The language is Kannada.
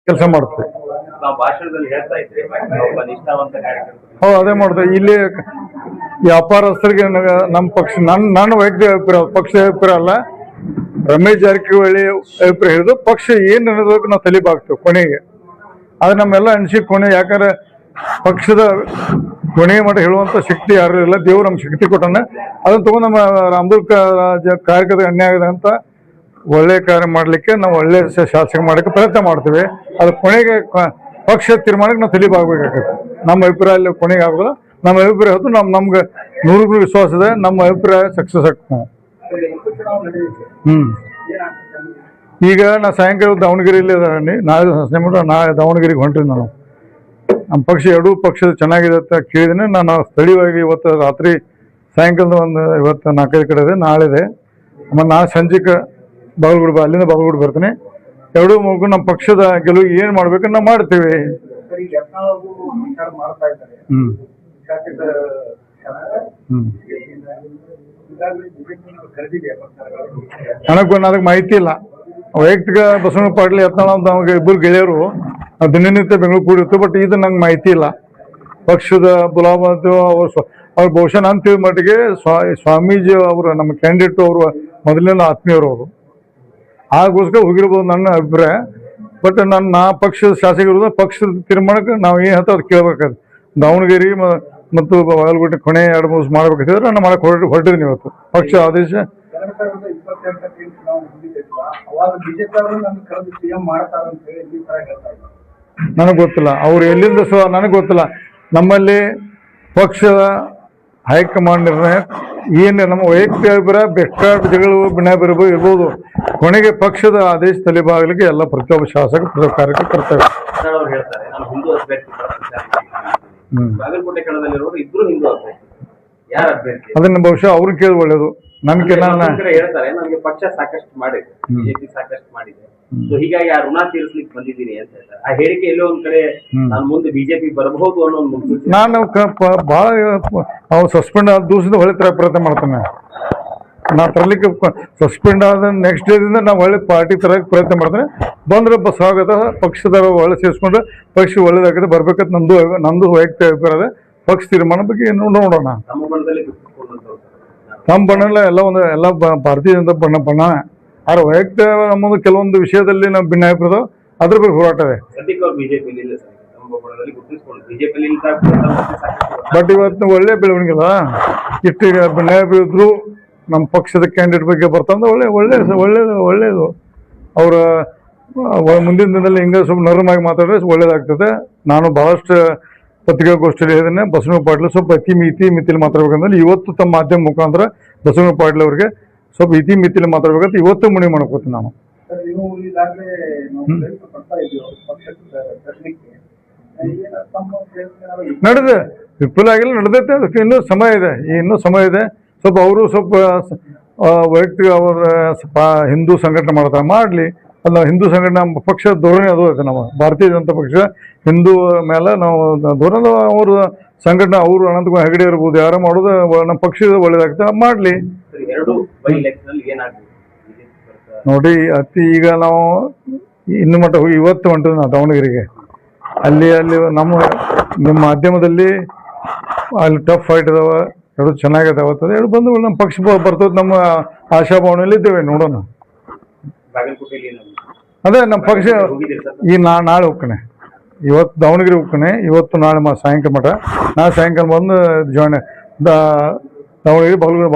ಕೆಲಸ ಮಾಡ್ತೀವಿ. ಅದೇ ಮಾಡ್ತೇವೆ. ಇಲ್ಲಿ ವ್ಯಾಪಾರಸ್ಥರಿಗೆ ನಮ್ಮ ಪಕ್ಷ ನನ್ನ ವೈಯಕ್ತಿಕ ಅಭಿಪ್ರಾಯ, ಪಕ್ಷದ ಅಭಿಪ್ರಾಯ ಅಲ್ಲ, ರಮೇಶ್ ಜಾರಕಿಹೊಳಿ ಅಭಿಪ್ರಾಯ ಹಿಡಿದು ಪಕ್ಷ ಏನ್ ನಿರ್ಣಯಕ್ಕೆ ನಾವು ತಲೆಬಾಗ್ತೇವೆ ಕೊನೆಗೆ. ಅದು ನಮ್ಮೆಲ್ಲ ಅನಿಸಿಕೆ ಕೊನೆ. ಯಾಕಂದ್ರೆ ಪಕ್ಷದ ಕೊನೆ ಮಠ ಹೇಳುವಂತ ಶಕ್ತಿ ಯಾರು ಇಲ್ಲ, ದೇವ್ರು ನಮ್ಗೆ ಶಕ್ತಿ ಕೊಟ್ಟಾನ. ಅದನ್ನ ತಗೊಂಡು ನಮ್ಮ ರಾಮದುರ್ಗ ಕಾರ್ಯಕರ್ತ ಅನ್ಯಾಯ ಆಗಿದೆ ಅಂತ ಒಳ್ಳೆ ಕಾರ್ಯ ಮಾಡ್ಲಿಕ್ಕೆ ನಾವು ಒಳ್ಳೆ ಶಾಸಕ ಮಾಡಕ್ಕೆ ಪ್ರಯತ್ನ ಮಾಡ್ತೀವಿ. ಅದು ಕೊನೆಗೆ ಪಕ್ಷ ತೀರ್ಮಾನಕ್ಕೆ ನಾವು ತಲೆಬಾಗಬೇಕಾಗತ್ತೆ. ನಮ್ಮ ಅಭಿಪ್ರಾಯ ಅಲ್ಲಿ ಕೊನೆಗೆ ಆಗೋದು ನಮ್ಮ ಅಭಿಪ್ರಾಯ ಹೊತ್ತು ನಮ್ಗೆ 100% ವಿಶ್ವಾಸ ಇದೆ. ನಮ್ಮ ಅಭಿಪ್ರಾಯ ಸಕ್ಸಸ್ ಆಗ್ತದೆ. ಈಗ ನಾ ಸಾಯಂಕಾಲ ದಾವಣಗೆರೆಯಲ್ಲಿ ನಾಳೆ ದಾವಣಗೆರೆಗೆ ಹೊಂಟ್ರಿ. ನಾನು ನಮ್ಮ ಪಕ್ಷ ಎರಡೂ ಪಕ್ಷದ ಚೆನ್ನಾಗಿದೆ ಅಂತ ಕೇಳಿದ್ದೀನಿ. ನಾನು ಸ್ಥಳೀಯವಾಗಿ ಇವತ್ತು ರಾತ್ರಿ ಸಾಯಂಕಾಲದ ಇವತ್ತು 4-5 ಕಡೆ ಇದೆ, ನಾಳೆ ಇದೆ. ಆಮೇಲೆ ನಾಳೆ ಸಂಜೆಗೆ ಬಾಗಲಕೋಟೆ ಅಲ್ಲಿಂದ ಬಾಗಲಕೋಟೆ ಬರ್ತೀನಿ. ಎರಡೂ ಮೂಲಕ ನಮ್ಮ ಪಕ್ಷದ ಗೆಲುವು ಏನು ಮಾಡ್ಬೇಕು ನಾವು ಮಾಡ್ತೀವಿ. ನನಗೆ ಮಾಹಿತಿ ಇಲ್ಲ. ವೈಯಕ್ತಿಕ ಬಸವಣ್ಣ ಪಾಟೀಲ್ ಯತ್ನಾಳ್ ಅಂತ ನಮಗೆ ಇಬ್ಬರು ಗೆಳೆಯರು ದಿನನಿತ್ಯ ಬೆಂಗಳೂರು ಕೂಡಿರ್ತೀವಿ. ಬಟ್ ಇದು ನಂಗೆ ಮಾಹಿತಿ ಇಲ್ಲ. ಪಕ್ಷದ ಬುಲಾವ್ ಅವ್ರು ಬಹುಶಃ ನಾನು ತಿಳಿದ ಮಟ್ಟಿಗೆ ಸ್ವಾಮೀಜಿ ಅವರು ನಮ್ಮ ಕ್ಯಾಂಡಿಡೇಟ್ ಅವರು ಮೊದಲಿನ ಆತ್ಮೀಯರು ಅವರು, ಆಗೋಸ್ಕರ ಹೋಗಿರ್ಬೋದು ನನ್ನ ಅಭಿಪ್ರಾಯ. ಬಟ್ ನಾ ಪಕ್ಷದ ಶಾಸಕರು ಪಕ್ಷದ ತೀರ್ಮಾನಕ್ಕೆ ನಾವು ಏನು ಹೇಳ್ತಾ ಅದು ಕೇಳಬೇಕಾದ್ರೆ ದಾವಣಗೆರೆ ಮತ್ತು ಬಾಗಲಕೋಟೆ ಕೊನೆ 2-3 ಮಾಡ್ಬೇಕಾದ್ರೆ ನಾನು ಮಾಡಕ್ಕೆ ಹೊರಟಿದ್ದೀನಿ. ಇವತ್ತು ಪಕ್ಷ ಆದೇಶ ನನಗೆ ಗೊತ್ತಿಲ್ಲ, ಅವ್ರು ಎಲ್ಲಿಂದ ನನಗೆ ಗೊತ್ತಿಲ್ಲ. ನಮ್ಮಲ್ಲಿ ಪಕ್ಷದ ಹೈಕಮಾಂಡ್ ನಿರ್ಣಯ ಏನು, ನಮ್ಮ ವೈಯಕ್ತಿಕ ಅಭಿಪ್ರಾಯ ಬೇಕಾದ ಜಗಳು ಭಿನ್ನಾಭಿಪ್ರಾಯ ಇರ್ಬೋದು. ಕೊನೆಗೆ ಪಕ್ಷದ ಆದೇಶ ತಲೆಬಾಗಲಿಕ್ಕೆ ಎಲ್ಲ ಪ್ರತಿಯೊಬ್ಬ ಶಾಸಕ ಪ್ರತಿಯೊಬ್ಬ ಕಾರ್ಯಕ್ಕೆ ಕರ್ತವ್ಯ. ಅದನ್ನ ಬಹುಶಃ ಅವ್ರು ಕೇಳಿ ಒಳ್ಳೇದು. ನನಗೆ ಪಕ್ಷ ಸಾಕಷ್ಟು ಮಾಡಿದೆ, ಬಿಜೆಪಿ ಸಾಕಷ್ಟು ಮಾಡಿದೆ, ಹೀಗಾಗಿ ಆ ಋಣ ತೀರಿಸ್ಲಿಕ್ಕೆ ಬಂದಿದ್ದೀನಿ ಅಂತ ಹೇಳ್ತಾರೆ. ಆ ಹೇಳಿಕೆ ಎಲ್ಲೋ ಒಂದ್ ಕಡೆ ನಾನು ಮುಂದೆ ಬಿಜೆಪಿ ಬರಬಹುದು ಅನ್ನೋ ಒಂದು ಮುನ್ಸೂಚನೆ. ನಾನು ಬಹಳ ಅವ್ರು ಸಸ್ಪೆಂಡ್ ಆದ ದಿವಸದಿಂದ ಒಳ್ಳೆ ಪ್ರಯತ್ನ ಮಾಡ್ತೇನೆ. ನಾ ತರಲಿಕ್ಕೆ ಸಸ್ಪೆಂಡ್ ಆದ ನೆಕ್ಸ್ಟ್ ಡೇದಿಂದ ನಾವು ಒಳ್ಳೆ ಪಾರ್ಟಿ ತರಕ್ಕೆ ಪ್ರಯತ್ನ ಮಾಡ್ತೇನೆ. ಬಂದ್ರೆ ಸ್ವಾಗತ. ಪಕ್ಷದ ಒಳ್ಳೆ ಸೇರಿಸ್ಕೊಂಡು ಪಕ್ಷ ಒಳ್ಳೇದಾಗಿದೆ ಬರ್ಬೇಕಂತ ನಂದು ವೈಯಕ್ತಿಕ ಅಭಿಪ್ರಾಯ. ಪಕ್ಷ ತೀರ್ಮಾನ ಬಗ್ಗೆ ನೋಡೋಣ. ನಮ್ಮ ಬಣ್ಣ ಎಲ್ಲ ಭಾರತೀಯ ಜನತಾ ಬಣ್ಣ. ಆದ್ರೆ ವೈಯಕ್ತಿಕ ನಮ್ಮದು ಕೆಲವೊಂದು ವಿಷಯದಲ್ಲಿ ನಾವು ಭಿನ್ನಾಭಿಪ್ರಾಯ ಅದ್ರ ಬಗ್ಗೆ ಹೋರಾಟ ಇದೆ. ಬಟ್ ಇವತ್ತು ಒಳ್ಳೆ ಬೆಳವಣಿಗೆ ಅಲ್ಲ. ಇಷ್ಟೀಗ ಭಿನ್ನಾಭಿಪ್ರಾಯ ಇದ್ರು ನಮ್ಮ ಪಕ್ಷದ ಕ್ಯಾಂಡಿಡೇಟ್ ಬಗ್ಗೆ ಬರ್ತಂದ್ರೆ ಒಳ್ಳೇದು. ಅವರ ಮುಂದಿನ ದಿನದಲ್ಲಿ ಹಿಂಗೆ ಸ್ವಲ್ಪ ನರಮಾಗಿ ಮಾತಾಡಿದ್ರೆ ಒಳ್ಳೇದಾಗ್ತದೆ. ನಾನು ಬಹಳಷ್ಟು ಪತ್ರಿಕಾಗೋಷ್ಠಿಯಲ್ಲಿ ಹೇಳಿದ್ದೇನೆ, ಬಸವಣ್ಣ ಪಾಟೀಲ್ ಸ್ವಲ್ಪ ಮಿತಿಲಿ ಮಾತಾಡ್ಬೇಕಂದ್ರೆ ಇವತ್ತು ತಮ್ಮ ಮಾಧ್ಯಮ ಮುಖಾಂತರ ಬಸವಣ್ಣ ಪಾಟೀಲ್ ಅವರಿಗೆ ಸ್ವಲ್ಪ ಮಿತಿಲಿ ಮಾತಾಡ್ಬೇಕಂತ ಇವತ್ತು ಮನವಿ ಮಾಡ್ಕೋತೀನಿ ನಾನು. ನಡೆದೆ ವಿಫಲ ಆಗಿಲ್ಲ, ನಡೆದೈತೆ. ಅದಕ್ಕೆ ಇನ್ನೂ ಸಮಯ ಇದೆ. ಸ್ವಲ್ಪ ಅವರು ಸ್ವಲ್ಪ ವೈಯಕ್ತಿಕ ಅವರ ಹಿಂದೂ ಸಂಘಟನೆ ಮಾಡ್ತಾರೆ, ಮಾಡಲಿ. ಅದು ನಾವು ಹಿಂದೂ ಸಂಘಟನೆ ಪಕ್ಷದ ಧೋರಣೆ ಅದು ಐತೆ. ನಮ್ಮ ಭಾರತೀಯ ಜನತಾ ಪಕ್ಷ ಹಿಂದೂ ಮೇಲೆ ನಾವು ಧೋರಣೆ, ಅವರು ಸಂಘಟನೆ ಅವರು ಅನಂತಕುಮಾರ್ ಹೆಗಡೆ ಇರ್ಬೋದು, ಯಾರು ಮಾಡೋದು ನಮ್ಮ ಪಕ್ಷದ ಒಳ್ಳೇದಾಗ್ತದೆ, ಮಾಡಲಿ. ನೋಡಿ ಈಗ ನಾವು ಇನ್ನು ಮಟ್ಟ ಹೋಗಿ ಇವತ್ತು ಹೊಂಟಿದ್ವಿ ನಾವು ದಾವಣಗೆರೆಗೆ. ಅಲ್ಲಿ ನಿಮ್ಮ ಮಾಧ್ಯಮದಲ್ಲಿ ಅಲ್ಲಿ ಟಫ್ ಫೈಟ್ ಇದಾವ, ಎರಡು ಚೆನ್ನಾಗಿದಾವತ್ತದ, ಎರಡು ಬಂದು ನಮ್ಮ ಪಕ್ಷ ಬರ್ತದೆ. ನಮ್ಮ ಆಶಾಭಾವನೆಯಲ್ಲಿ ಇದ್ದೇವೆ, ನೋಡೋಣ. ಅದೇ ನಮ್ಮ ಪಕ್ಷ ಈ ನಾಳೆ ಹೋಗ್ತಾನೆ, ಇವತ್ತು ದಾವಣಗೆರೆ ಹೋಗ್ತಾನೆ, ಇವತ್ತು ನಾಳೆ ಸಾಯಂಕಾಲ ಮಠ. ನಾಳೆ ಸಾಯಂಕಾಲ ಬಂದು ಜಾಯ್ನ್ ದಾವಣಗೆರೆ ಬಾಗಲಕೋಟೆ